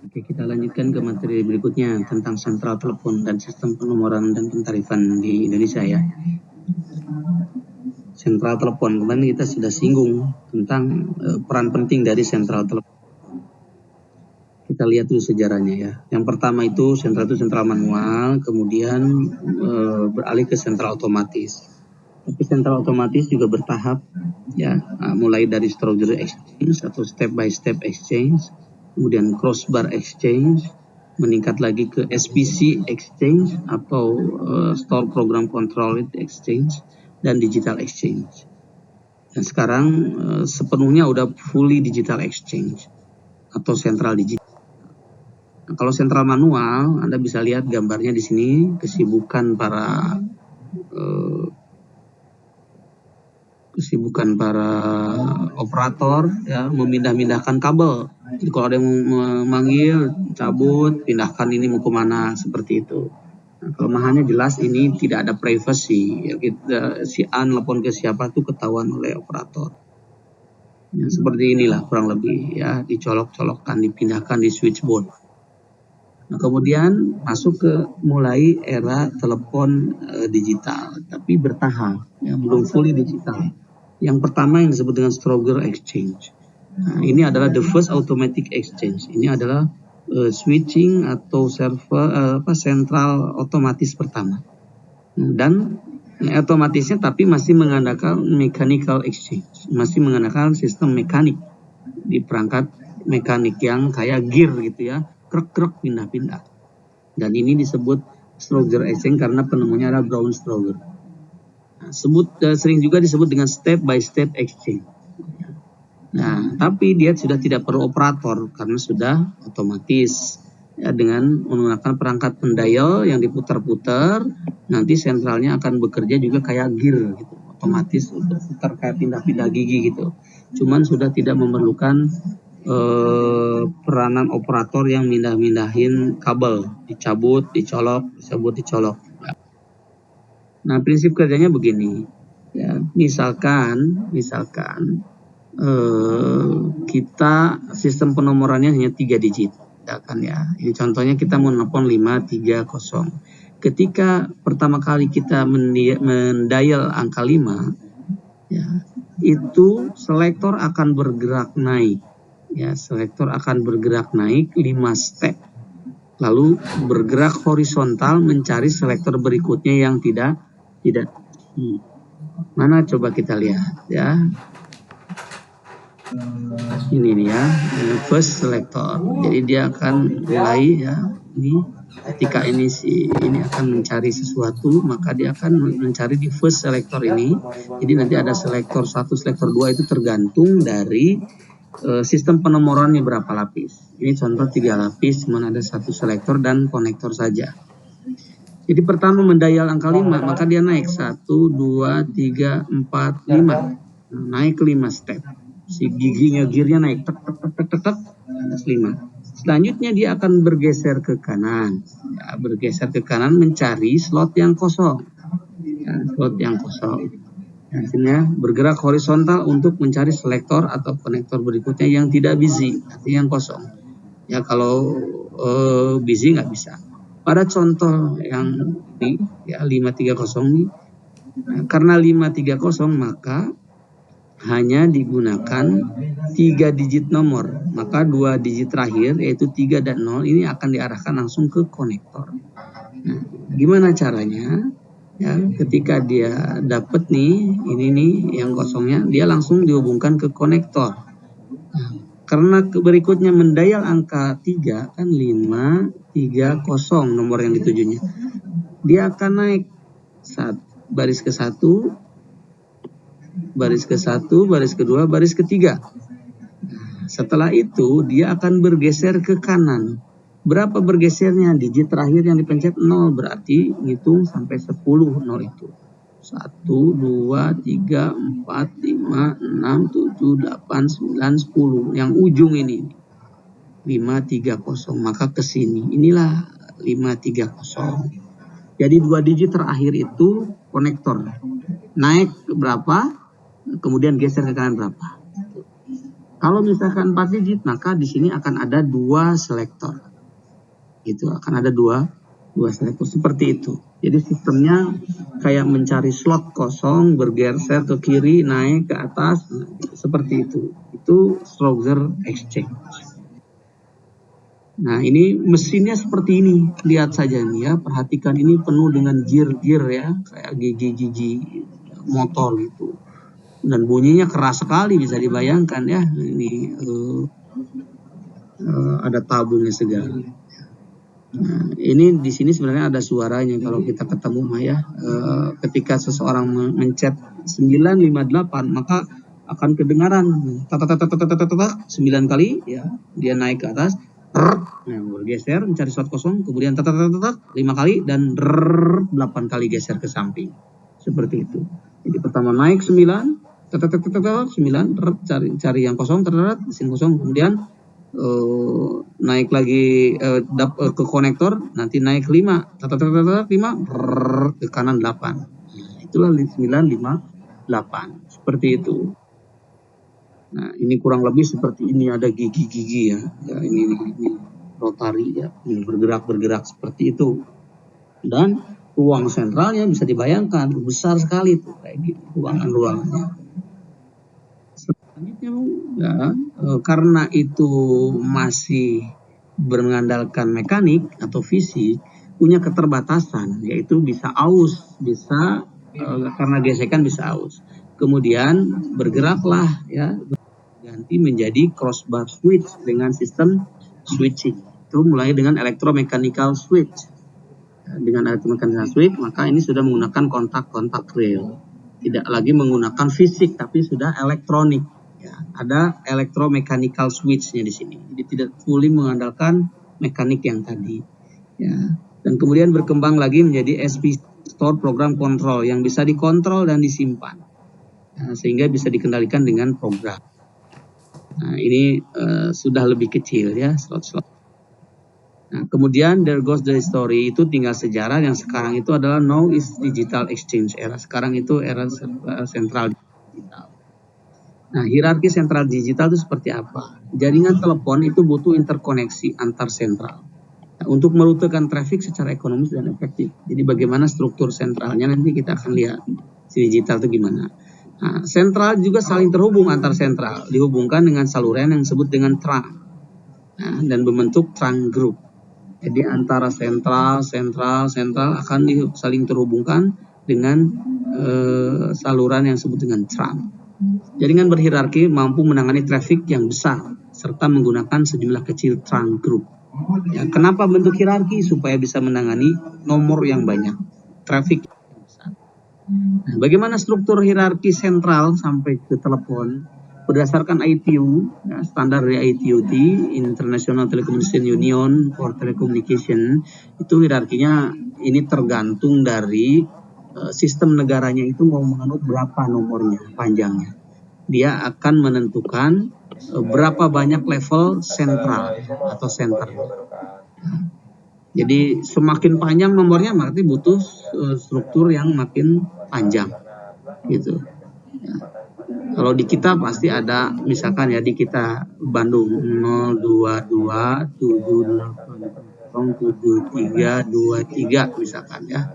Oke, kita lanjutkan ke materi berikutnya tentang sentral telepon dan sistem penomoran dan pentarifan di Indonesia ya. Sentral telepon, kemarin kita sudah singgung tentang peran penting dari sentral telepon. Kita lihat dulu sejarahnya ya. Yang pertama itu sentral manual, kemudian beralih ke sentral otomatis. Tapi sentral otomatis juga bertahap ya, mulai dari Strawberry Exchange atau step by step exchange, kemudian crossbar exchange, meningkat lagi ke SPC exchange atau store program controlled exchange, dan digital exchange. Dan sekarang sepenuhnya udah fully digital exchange atau sentral digital. Nah, kalau sentral manual, Anda bisa lihat gambarnya di sini, kesibukan para operator ya, memindah-mindahkan kabel. Jadi kalau ada yang memanggil, cabut, pindahkan ini mau kemana, seperti itu. Nah, kelemahannya jelas ini tidak ada privacy ya, si A nelpon ke siapa tuh ketahuan oleh operator ya, seperti inilah kurang lebih ya, dicolok-colokkan, dipindahkan di switchboard. Nah, kemudian masuk ke mulai era telepon digital, tapi bertahap ya, belum fully digital. Yang pertama yang disebut dengan Strawberry Exchange. Nah, ini adalah the first automatic exchange. Ini adalah switching atau server sentral otomatis pertama. Dan otomatisnya tapi masih mengandalkan mechanical exchange, masih mengandalkan sistem mekanik di perangkat mekanik yang kayak gear gitu ya, krek-krek pindah-pindah. Dan ini disebut Strawberry Exchange karena penemunya adalah Brown Strawberry. Sering juga disebut dengan step by step exchange. Nah, tapi dia sudah tidak perlu operator karena sudah otomatis ya, dengan menggunakan perangkat pendial yang diputar-putar, nanti sentralnya akan bekerja juga kayak gear gitu, otomatis untuk putar kayak pindah-pindah gigi gitu. Cuman sudah tidak memerlukan peranan operator yang mindah-mindahin kabel, dicabut, dicolok, dicabut, dicolok. Nah, prinsip kerjanya begini ya, misalkan kita sistem penomorannya hanya 3 digit ya kan ya. Ini contohnya kita mau nelpon 530. Ketika pertama kali kita mendial angka 5 ya, itu selektor akan bergerak naik ya, selektor akan bergerak naik 5 step, lalu bergerak horizontal mencari selektor berikutnya yang tidak mana, coba kita lihat ya. Ini nih ya, first selector. Jadi dia akan mulai ya, ini ketika ini akan mencari sesuatu, maka dia akan mencari di first selector ini. Jadi nanti ada selektor 1, selektor 2, itu tergantung dari sistem penomorannya berapa lapis. Ini contoh 3 lapis, cuma ada 1 selektor dan konektor saja. Jadi pertama mendial angka 5, maka dia naik 1, 2, 3, 4, 5. Naik ke 5 step. Si giginya, gearnya naik, tek, 5. Selanjutnya dia akan bergeser ke kanan. Ya, bergeser ke kanan mencari slot yang kosong. Ya, slot yang kosong. Artinya bergerak horizontal untuk mencari selektor atau konektor berikutnya yang tidak busy, artinya yang kosong. Ya, kalau busy nggak bisa. Pada contoh yang ini ya 530 nih, karena 530 maka hanya digunakan 3 digit nomor, maka 2 digit terakhir yaitu 3 dan 0 ini akan diarahkan langsung ke konektor. Nah, gimana caranya? Ya, ketika dia dapat nih, ini nih yang kosongnya, dia langsung dihubungkan ke konektor. Nah, karena berikutnya mendial angka 3 kan 530 nomor yang ditujunya. Dia akan naik baris ke 1, baris ke 1, baris kedua, baris ketiga. Setelah itu dia akan bergeser ke kanan. Berapa bergesernya? Digit terakhir yang dipencet 0, berarti ngitung sampai 10 0 itu. 1, 2, 3, 4, 5, 6, 7, 8, 9, 10. Yang ujung ini 530, maka ke sini. Inilah 530. Jadi 2 digit terakhir itu konektor. Naik berapa? Kemudian geser ke kanan berapa? Kalau misalkan 4 digit, maka di sini akan ada 2 selektor. Gitu, akan ada dua selektor seperti itu. Jadi sistemnya kayak mencari slot kosong, bergeser ke kiri, naik ke atas, seperti itu. Itu Schroeder Exchange. Nah, ini mesinnya seperti ini. Lihat saja nih ya, perhatikan ini penuh dengan gear-gear ya, kayak gigi-gigi motor gitu. Dan bunyinya keras sekali, bisa dibayangkan ya. Ini ada tabungnya segala. Nah, ini di sini sebenarnya ada suaranya kalau kita ketemu ya. Ketika seseorang mencet 958, maka akan kedengaran 9 kali ya. Dia naik ke atas, nah, bergeser mencari slot kosong, kemudian 5 kali dan 8 kali geser ke samping. Seperti itu. Jadi pertama naik 9, 9 cari yang kosong, mesin kosong, kemudian naik lagi ke konektor, nanti naik 5, 5 ke kanan 8. Nah, itulah 958. Seperti itu. Nah, ini kurang lebih seperti ini, ada gigi-gigi ya. Ya ini rotari ya, ini bergerak seperti itu. Dan ruang sentralnya bisa dibayangkan besar sekali tuh, kayak gitu ruangannya. Selanjutnya ya, karena itu masih mengandalkan mekanik atau fisik, punya keterbatasan, yaitu bisa aus, bisa karena gesekan bisa aus. Kemudian bergeraklah ya, ganti menjadi crossbar switch dengan sistem switching. Itu mulai dengan electromechanical switch. Dengan electromechanical switch, maka ini sudah menggunakan kontak rail. Tidak lagi menggunakan fisik, tapi sudah elektronik. Ya, ada electromechanical switch-nya di sini. Jadi tidak fully mengandalkan mekanik yang tadi. Ya. Dan kemudian berkembang lagi menjadi SPC, Store Program Control, yang bisa dikontrol dan disimpan. Ya, sehingga bisa dikendalikan dengan program. Nah, ini sudah lebih kecil ya, slot-slot. Nah, kemudian there goes the story, itu tinggal sejarah. Yang sekarang itu adalah now is digital exchange era. Sekarang itu era sentral digital. Nah, hierarki sentral digital itu seperti apa? Jaringan telepon itu butuh interkoneksi antar sentral. Nah, untuk merutekan traffic secara ekonomis dan efektif. Jadi bagaimana struktur sentralnya nanti kita akan lihat. Si digital itu gimana. Nah, sentral juga saling terhubung antar sentral. Dihubungkan dengan saluran yang disebut dengan trunk. Nah, dan membentuk trunk group. Jadi antara sentral akan saling terhubungkan dengan saluran yang disebut dengan trunk. Jaringan berhierarki mampu menangani traffic yang besar serta menggunakan sejumlah kecil trunk group. Ya, kenapa bentuk hierarki? Supaya bisa menangani nomor yang banyak, traffic yang besar. Nah, bagaimana struktur hierarki sentral sampai ke telepon? Berdasarkan ITU, ya, standar dari ITUT, International Telecommunication Union for Telecommunication, itu hierarkinya ini tergantung dari sistem negaranya itu mau menganut berapa nomornya, panjangnya. Dia akan menentukan berapa banyak level sentral atau center. Jadi semakin panjang nomornya berarti butuh struktur yang makin panjang, gitu. Ya. Kalau di kita pasti ada, misalkan ya di kita Bandung 022707323 misalkan ya.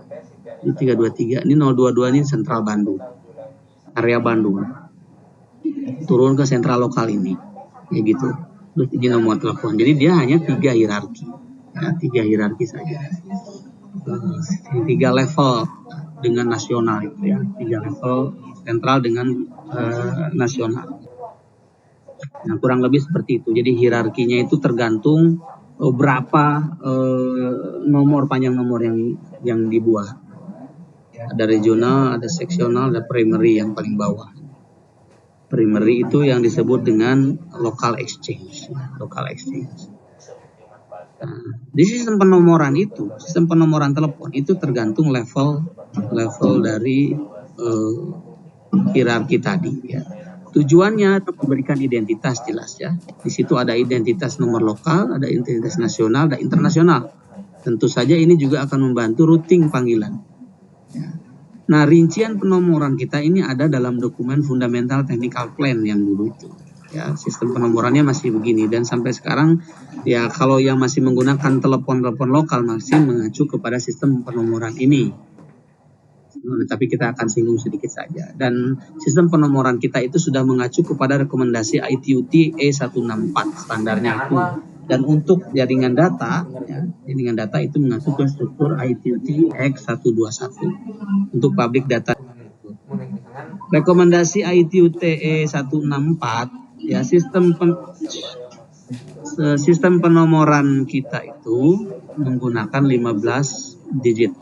Ini 323, ini 022 ini sentral Bandung, area Bandung. Turun ke sentral lokal ini, kayak gitu. Terus ini nomor telepon. Jadi dia hanya 3 hierarki, ya, 3 hierarki saja. 3 level dengan nasional itu ya, 3 level sentral dengan nasional. Nah, kurang lebih seperti itu. Jadi hierarkinya itu tergantung berapa nomor, panjang nomor yang dibuat. Ada regional, ada seksional, ada primary yang paling bawah. Primary itu yang disebut dengan local exchange. Nah, di sistem penomoran telepon itu tergantung level dari hierarki tadi ya. Tujuannya untuk memberikan identitas jelas ya. Di situ ada identitas nomor lokal, ada identitas nasional, ada internasional. Tentu saja ini juga akan membantu routing panggilan. Ya. Nah, rincian penomoran kita ini ada dalam dokumen Fundamental Technical Plan yang dulu itu. Ya, sistem penomorannya masih begini, dan sampai sekarang ya kalau yang masih menggunakan telepon lokal masih mengacu kepada sistem penomoran ini. Tapi kita akan singgung sedikit saja. Dan sistem penomoran kita itu sudah mengacu kepada rekomendasi ITU-T E164 standarnya itu. Dan untuk jaringan data, ya, jaringan data itu mengacu ke struktur ITU-T X121 untuk public data. Rekomendasi ITU-T E164, ya, sistem penomoran kita itu menggunakan 15 digit.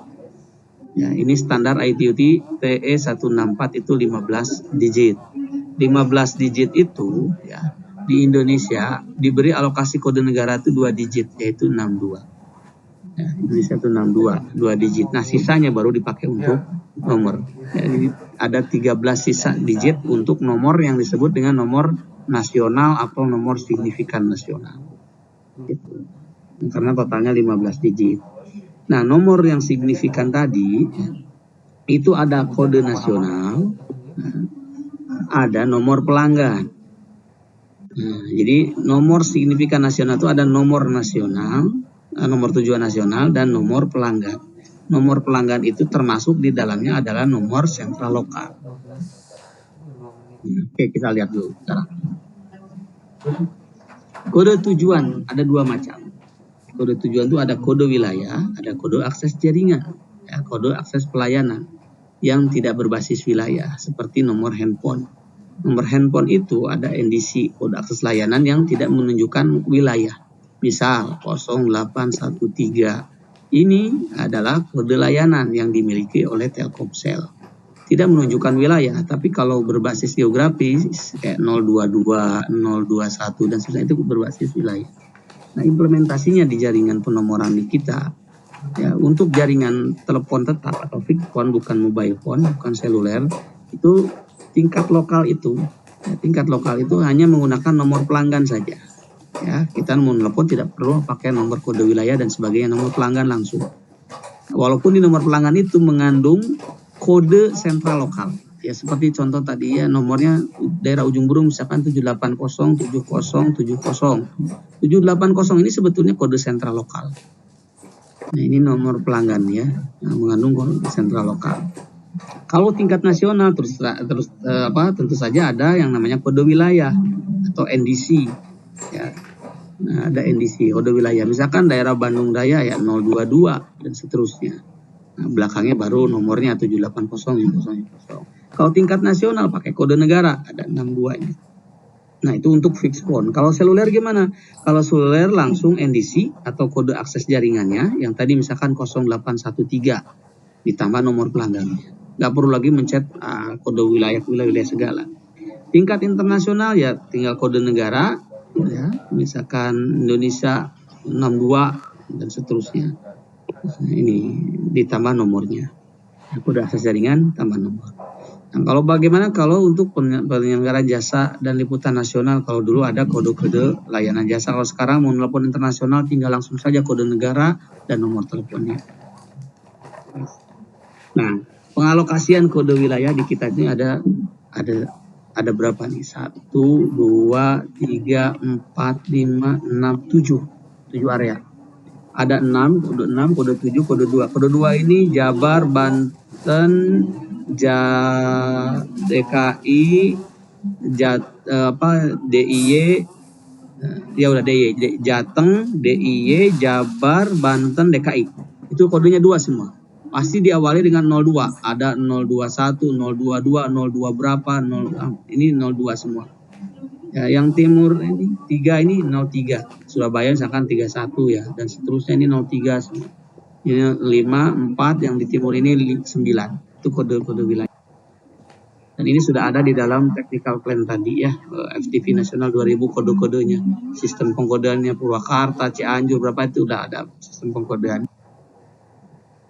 Ya, ini standar ITU-T TE164 itu 15 digit. 15 digit itu ya di Indonesia diberi alokasi kode negara itu 2 digit, yaitu 62. Ya, Indonesia itu 62, 2 digit. Nah, sisanya baru dipakai untuk nomor. Jadi ada 13 sisa digit untuk nomor yang disebut dengan nomor nasional atau nomor signifikan nasional. Gitu. Karena totalnya 15 digit. Nah, nomor yang signifikan tadi itu ada kode nasional, ada nomor pelanggan. Nah, jadi nomor signifikan nasional itu ada nomor nasional, nomor tujuan nasional, dan nomor pelanggan. Nomor pelanggan itu termasuk di dalamnya adalah nomor sentral lokal. Oke, kita lihat dulu sekarang. Kode tujuan ada 2 macam. Kode tujuan itu ada kode wilayah, ada kode akses jaringan, ya, kode akses pelayanan yang tidak berbasis wilayah, seperti nomor handphone. Nomor handphone itu ada NDC, kode akses layanan yang tidak menunjukkan wilayah. Misal 0813. Ini adalah kode layanan yang dimiliki oleh Telkomsel. Tidak menunjukkan wilayah, tapi kalau berbasis geografis kayak 022, 021 dan sebagainya itu berbasis wilayah. Nah, implementasinya di jaringan penomoran di kita, ya, untuk jaringan telepon tetap atau fixed phone, bukan mobile phone, bukan seluler, itu tingkat lokal itu hanya menggunakan nomor pelanggan saja. Ya, kita mau telepon tidak perlu pakai nomor kode wilayah dan sebagainya, nomor pelanggan langsung. Walaupun di nomor pelanggan itu mengandung kode sentral lokal. Ya, seperti contoh tadi ya, nomornya daerah ujung burung misalkan 780 70 70. 780 ini sebetulnya kode sentral lokal. Nah, ini nomor pelanggan ya, yang mengandung kode sentral lokal. Kalau tingkat nasional tentu saja ada yang namanya kode wilayah atau NDC. Ya. Nah, ada NDC kode wilayah. Misalkan daerah Bandung Daya ya 022 dan seterusnya. Nah, belakangnya baru nomornya 780 70. Kalau tingkat nasional pakai kode negara ada 62 ini. Nah, itu untuk fixed phone. Kalau seluler gimana? Kalau seluler langsung NDC atau kode akses jaringannya yang tadi misalkan 0813 ditambah nomor pelanggannya. Nggak perlu lagi mencet kode wilayah segala. Tingkat internasional ya tinggal kode negara ya, misalkan Indonesia 62 dan seterusnya. Nah, ini ditambah nomornya. Kode akses jaringan tambah nomor. Nah, kalau bagaimana kalau untuk penyelenggara jasa dan liputan nasional, kalau dulu ada kode-kode layanan jasa, kalau sekarang mau telepon internasional tinggal langsung saja kode negara dan nomor teleponnya. Nah, pengalokasian kode wilayah di kita ini ada berapa nih? 1, 2, 3, 4, 5, 6, 7 area. Ada 6, kode 7, kode 2. Kode 2 ini Jabar, Banten, DKI, DIY, ya udah DIY, Jateng, DIY, Jabar, Banten, DKI. Itu kodenya 2 semua. Pasti diawali dengan 02. Ada 021, 022, 02 berapa, 0, ini 02 semua. Ya, yang timur ini 3 ini 03. Surabaya misalkan 31 ya, dan seterusnya ini 03 semua. Ini 5, 4, yang di timur ini 9. Itu kode-kode wilayah. Dan ini sudah ada di dalam technical plan tadi ya, FTV Nasional 2000 kode-kodenya. Sistem pengkodeannya Purwakarta, Cianjur berapa itu udah ada sistem pengkodean.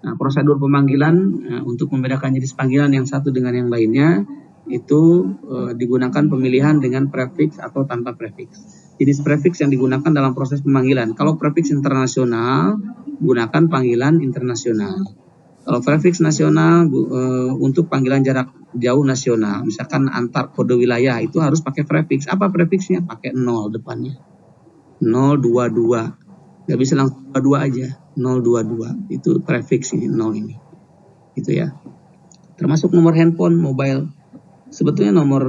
Nah, prosedur pemanggilan untuk membedakan jenis panggilan yang satu dengan yang lainnya itu digunakan pemilihan dengan prefix atau tanpa prefix. Jenis prefix yang digunakan dalam proses pemanggilan. Kalau prefix internasional, gunakan panggilan internasional. Kalau prefix nasional untuk panggilan jarak jauh nasional, misalkan antar kode wilayah itu harus pakai prefix. Apa prefixnya? Pakai 0 depannya. 022. Nggak bisa langsung 22 aja. 022. Itu prefix ini, 0 ini. Gitu ya. Termasuk nomor handphone, mobile. Sebetulnya nomor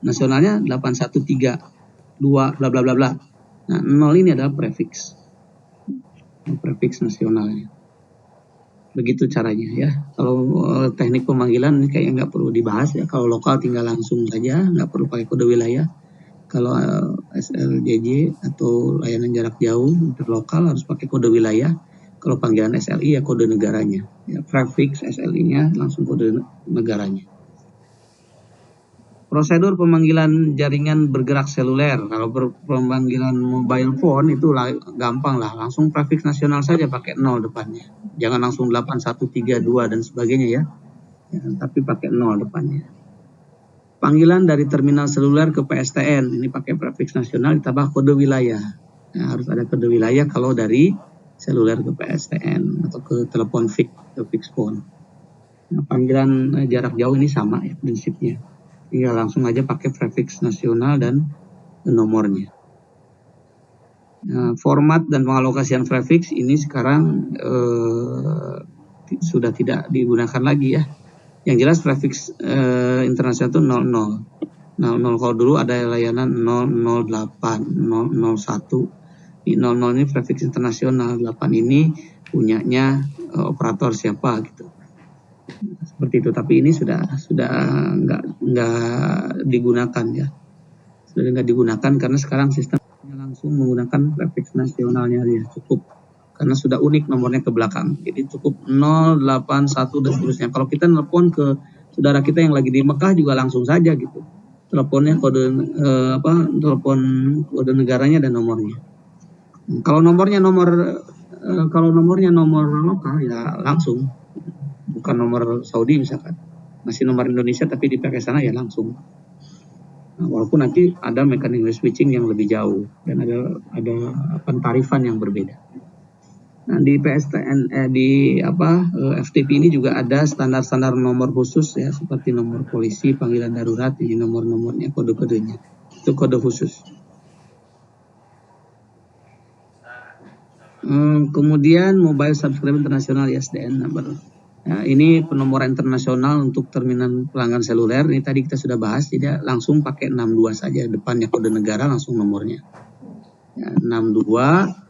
nasionalnya 813 2 bla bla bla bla. Nah, 0 ini adalah prefix. Prefix nasionalnya. Begitu caranya ya. Kalau teknik pemanggilan ini kayaknya nggak perlu dibahas ya. Kalau lokal tinggal langsung saja, nggak perlu pakai kode wilayah. Kalau SLJJ atau layanan jarak jauh interlokal harus pakai kode wilayah. Kalau panggilan SLI ya kode negaranya. Ya, prefix SLI-nya langsung kode negaranya. Prosedur pemanggilan jaringan bergerak seluler. Kalau pemanggilan mobile phone itu gampang lah. Langsung prefix nasional saja pakai 0 depannya. Jangan langsung 8132 dan sebagainya ya. Tapi pakai 0 depannya. Panggilan dari terminal seluler ke PSTN. Ini pakai prefix nasional ditambah kode wilayah. Harus ada kode wilayah kalau dari seluler ke PSTN atau ke telepon fix, ke fix phone. Panggilan jarak jauh ini sama ya prinsipnya. Tinggal langsung aja pakai prefix nasional dan nomornya. Format dan pengalokasian prefix ini sekarang sudah tidak digunakan lagi ya. Yang jelas prefix internasional itu 00. 00 kalau dulu ada layanan 008, 001. Ini 00 ini prefix internasional, 8 ini punyanya operator siapa gitu. Seperti itu, tapi ini sudah nggak digunakan ya, sudah nggak digunakan karena sekarang sistemnya langsung menggunakan prefix nasionalnya ya cukup, karena sudah unik nomornya ke belakang, jadi cukup 081 dan seterusnya. Kalau kita nelpon ke saudara kita yang lagi di Mekah juga langsung saja gitu, teleponnya kode telepon kode negaranya dan nomornya. Kalau nomornya nomor lokal ya langsung, bukan nomor Saudi misalkan, masih nomor Indonesia tapi dipakai sana ya langsung. Nah, walaupun nanti ada mekanisme switching yang lebih jauh dan ada pentarifan yang berbeda. Nah, di PSTN FTP ini juga ada standar-standar nomor khusus ya, seperti nomor polisi, panggilan darurat, ini nomor-nomornya, kode-kodenya. Itu kode khusus. Kemudian mobile subscriber internasional ISDN number. Nah, ini penomoran internasional untuk terminal pelanggan seluler. Ini tadi kita sudah bahas, jadi langsung pakai 62 saja, depannya kode negara langsung nomornya. Ya, 62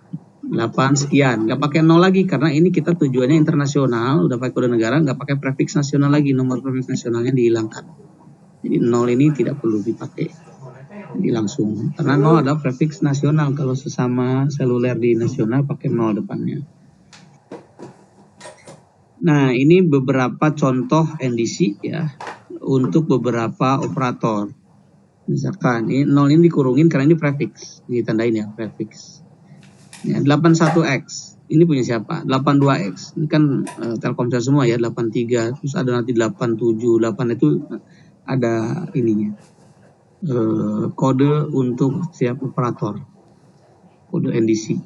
8 sekian, nggak pakai 0 lagi karena ini kita tujuannya internasional, udah pakai kode negara, nggak pakai prefix nasional lagi, nomor prefix nasionalnya dihilangkan. Jadi 0 ini tidak perlu dipakai, jadi langsung, karena 0 adalah prefix nasional. Kalau sesama seluler di nasional pakai 0 depannya. Nah, ini beberapa contoh NDC ya untuk beberapa operator. Misalkan ini 0 ini dikurungin karena ini prefix, ditandain ya prefix. Ya, 81X ini punya siapa? 82X ini kan Telkomsel semua ya, 83, terus ada nanti 87, 8 itu ada ininya kode untuk setiap operator, kode NDC.